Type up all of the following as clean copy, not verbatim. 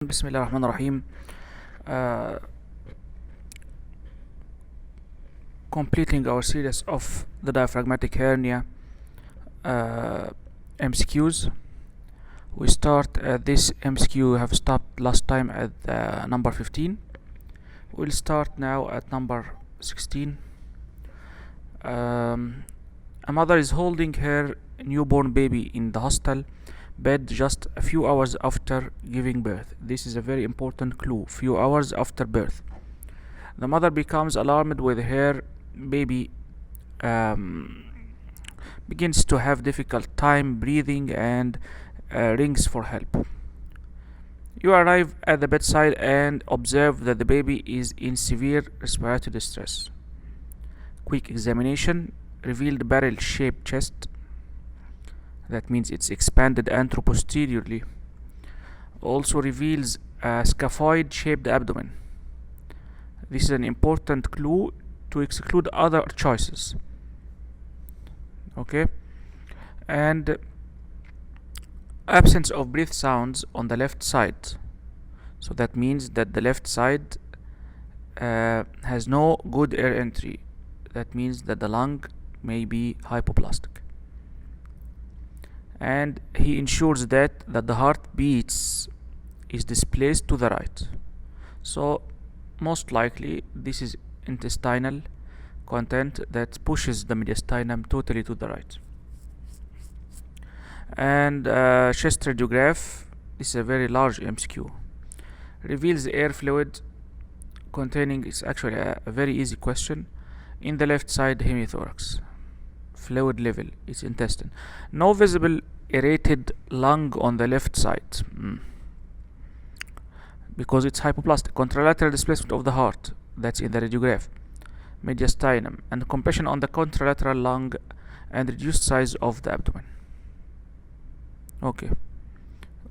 Bismillah ar-Rahman ar-Rahim. Completing our series of the diaphragmatic hernia MCQs. We start this MCQ we have stopped last time at number 15. We'll start now at number 16. A mother is holding her newborn baby in the hospital bed just a few hours after giving birth. This is a very important clue. Few hours after birth. The mother becomes alarmed with her baby begins to have difficult time breathing and rings for help. You arrive at the bedside and observe that the baby is in severe respiratory distress. Quick examination revealed barrel-shaped chest. That means it's expanded anteroposteriorly. Also reveals a scaphoid-shaped abdomen. This is an important clue to exclude other choices. Okay, and absence of breath sounds on the left side. So that means that the left side has no good air entry. That means that the lung may be hypoplastic. And he ensures that the heart beats is displaced to the right. So most likely this is intestinal content that pushes the mediastinum totally to the right. And chest radiograph, this is a very large MCQ, reveals air fluid containing, it's actually a very easy question, in the left side hemithorax. Fluid level is intestine. No visible aerated lung on the left side because it's hypoplastic. Contralateral displacement of the heart, that's in the radiograph. Mediastinum and compression on the contralateral lung and reduced size of the abdomen. Okay,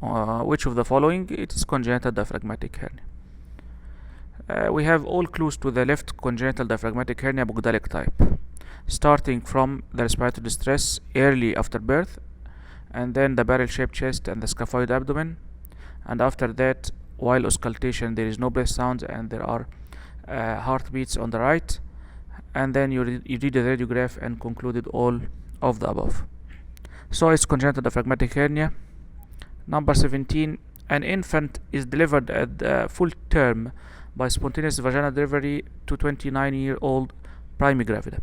which of the following? It is congenital diaphragmatic hernia. We have all clues to the left congenital diaphragmatic hernia Bogdalic type, starting from the respiratory distress early after birth, and then the barrel-shaped chest and the scaphoid abdomen, and after that, while auscultation, there is no breath sounds and there are heartbeats on the right, and then you read the radiograph and concluded all of the above. So it's congenital diaphragmatic hernia. Number 17, an infant is delivered at full term by spontaneous vaginal delivery to 29-year-old primigravida.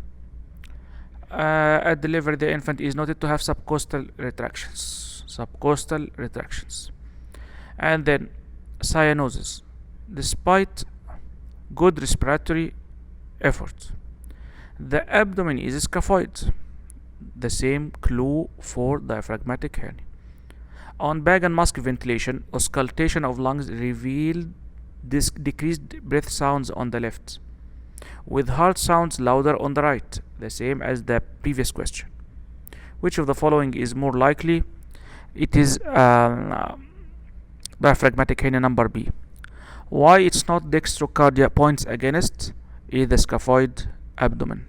At delivery, the infant is noted to have subcostal retractions, and then cyanosis, despite good respiratory effort. The abdomen is scaphoid, the same clue for diaphragmatic hernia. On bag and mask ventilation, auscultation of lungs revealed decreased breath sounds on the left, with heart sounds louder on the right, the same as the previous question. Which of the following is more likely? It is diaphragmatic hernia number B. Why it's not dextrocardia points against is the scaphoid abdomen.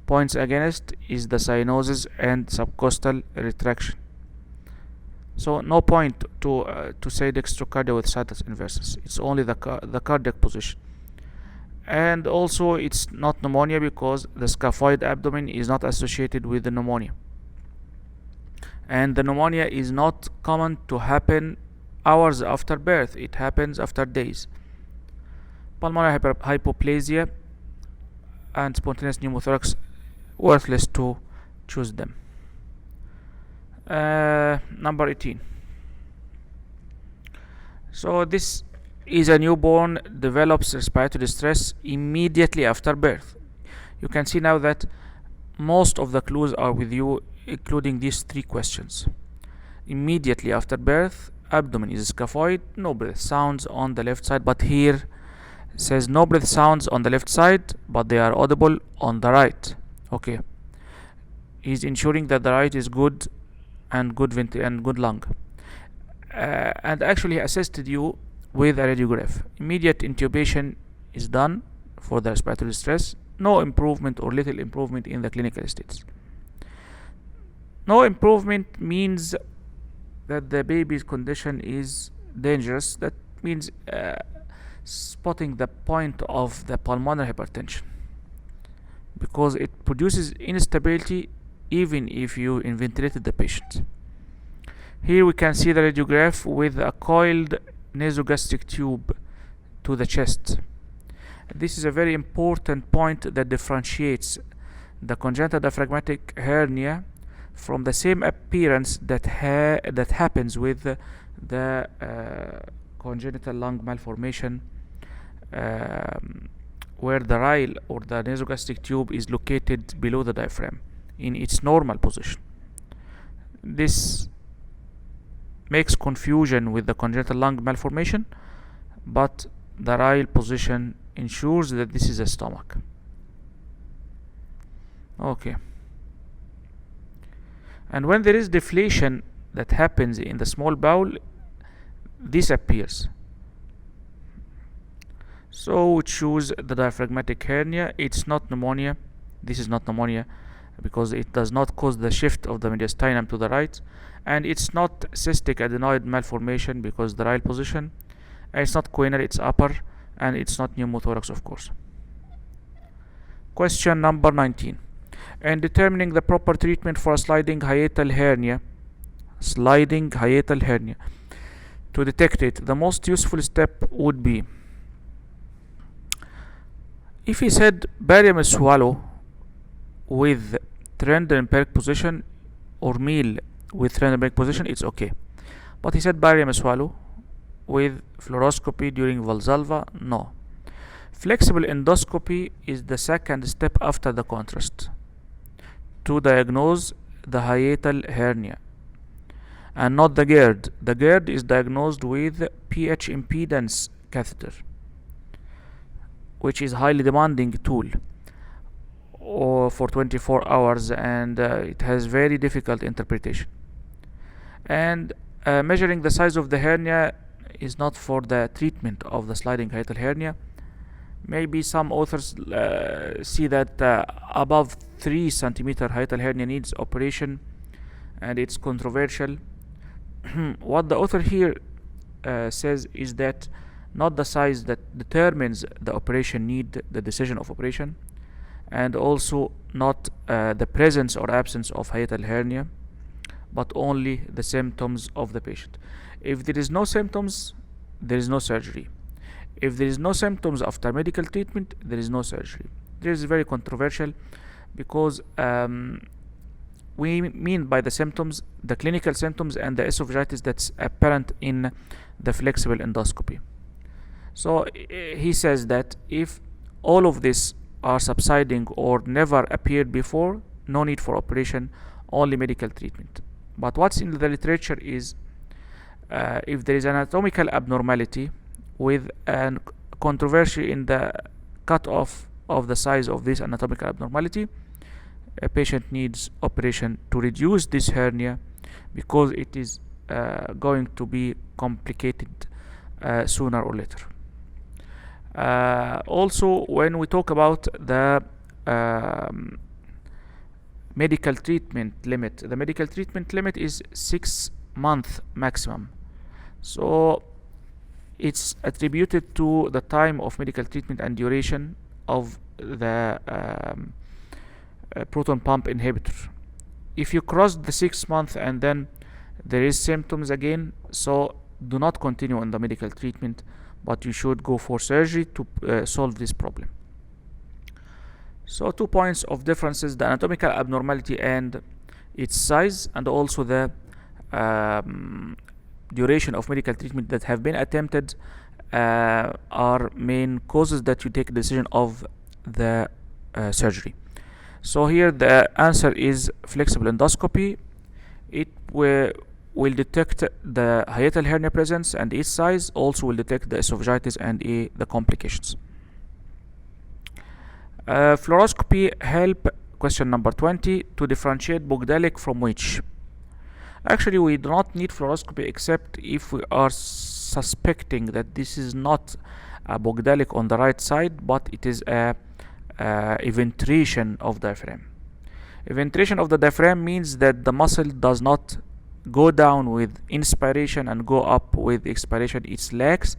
Points against is the cyanosis and subcostal retraction. So no point to say dextrocardia with situs inversus. It's only the cardiac position. And also it's not pneumonia because the scaphoid abdomen is not associated with the pneumonia. And the pneumonia is not common to happen hours after birth. It happens after days. Pulmonary hypoplasia and spontaneous pneumothorax, worthless to choose them. Number 18. So this is a newborn develops respiratory distress immediately after birth. You can see now that most of the clues are with you, including these three questions. Immediately after birth, abdomen is scaphoid, no breath sounds on the left side, but here says no breath sounds on the left side, but they are audible on the right. Okay, he's ensuring that the right is good and good lung, and actually assisted you with a radiograph. Immediate intubation is done for the respiratory distress. No improvement or little improvement in the clinical states. No improvement means that the baby's condition is dangerous, that means spotting the point of the pulmonary hypertension, because it produces instability even if you ventilated the patient. Here we can see the radiograph with a coiled nasogastric tube to the chest. This is a very important point that differentiates the congenital diaphragmatic hernia from the same appearance that happens with the congenital lung malformation, where the rhile or the nasogastric tube is located below the diaphragm in its normal position. This makes confusion with the congenital lung malformation, but the rhile position ensures that this is a stomach. Okay. And when there is deflation that happens in the small bowel, this appears. So we choose the diaphragmatic hernia. It's not pneumonia. This is not pneumonia because it does not cause the shift of the mediastinum to the right, and it's not cystic adenoid malformation because the rhile position, and it's not choanal, it's upper, and it's not pneumothorax, of course. Question number 19. In determining the proper treatment for a sliding hiatal hernia, to detect it, the most useful step would be, if he said barium swallow with Trendelenburg position or meal with Trendelenburg position, it's okay. But he said barium swallow with fluoroscopy during Valsalva, no. Flexible endoscopy is the second step after the contrast to diagnose the hiatal hernia, and not the GERD. The GERD is diagnosed with pH impedance catheter, which is highly demanding tool or for 24 hours, and it has very difficult interpretation. And measuring the size of the hernia is not for the treatment of the sliding hiatal hernia. Maybe some authors see that above 3 centimeter hiatal hernia needs operation, and it's controversial. What the author here says is that not the size that determines the operation need, the decision of operation, and also not the presence or absence of hiatal hernia, but only the symptoms of the patient. If there is no symptoms, there is no surgery. If there is no symptoms after medical treatment, there is no surgery. This is very controversial because we mean by the symptoms the clinical symptoms and the esophagitis that's apparent in the flexible endoscopy. So he says that if all of this are subsiding or never appeared before, no need for operation, only medical treatment. But what's in the literature is if there is anatomical abnormality with a controversy in the cutoff of the size of this anatomical abnormality, a patient needs operation to reduce this hernia because it is going to be complicated sooner or later. Also, when we talk about the medical treatment limit, the medical treatment limit is 6 months maximum. So it's attributed to the time of medical treatment and duration of the proton pump inhibitor. If you cross the 6 months and then there is symptoms again, so do not continue on the medical treatment, but you should go for surgery to solve this problem. So 2 points of differences: the anatomical abnormality and its size, and also the duration of medical treatment that have been attempted are main causes that you take a decision of the surgery. So here the answer is flexible endoscopy. It will detect the hiatal hernia presence and its size, also will detect the esophagitis and the complications. Fluoroscopy help, question number 20, to differentiate Bogdalic from which? Actually, we do not need fluoroscopy except if we are suspecting that this is not a Bogdalic on the right side, but it is a eventration of diaphragm. Eventration of the diaphragm means that the muscle does not go down with inspiration and go up with expiration, it's lax.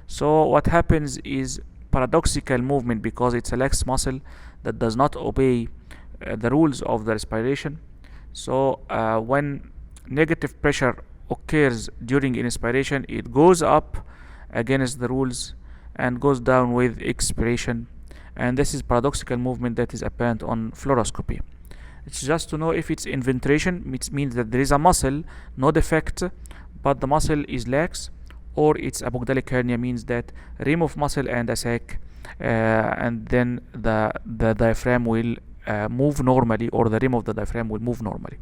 So what happens is paradoxical movement, because it's a lax muscle that does not obey the rules of the respiration. So when negative pressure occurs during inspiration, it goes up against the rules and goes down with expiration, and this is paradoxical movement that is apparent on fluoroscopy. It's just to know if it's inventration, it means that there is a muscle, no defect, but the muscle is lax, or it's apogdalic hernia, means that rim of muscle and a sac, and then the diaphragm will move normally, or the rim of the diaphragm will move normally.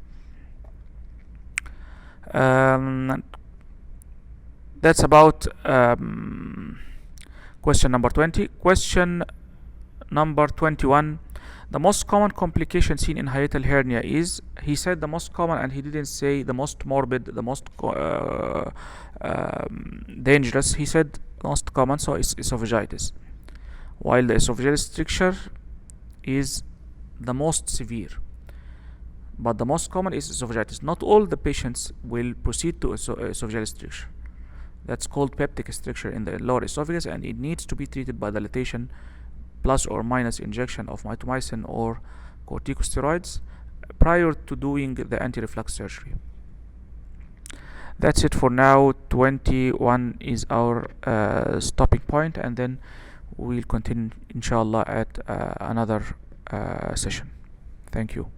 That's about question number 20. Question number 21. The most common complication seen in hiatal hernia is, he said the most common, and he didn't say the most morbid, the most dangerous. He said most common, so it's esophagitis, while the esophageal stricture is the most severe. But the most common is esophagitis. Not all the patients will proceed to esophageal stricture. That's called peptic stricture in the lower esophagus, and it needs to be treated by dilatation plus or minus injection of mitomycin or corticosteroids prior to doing the anti-reflux surgery. That's it for now. 21 is our stopping point, and then we'll continue inshallah at another session. Thank you.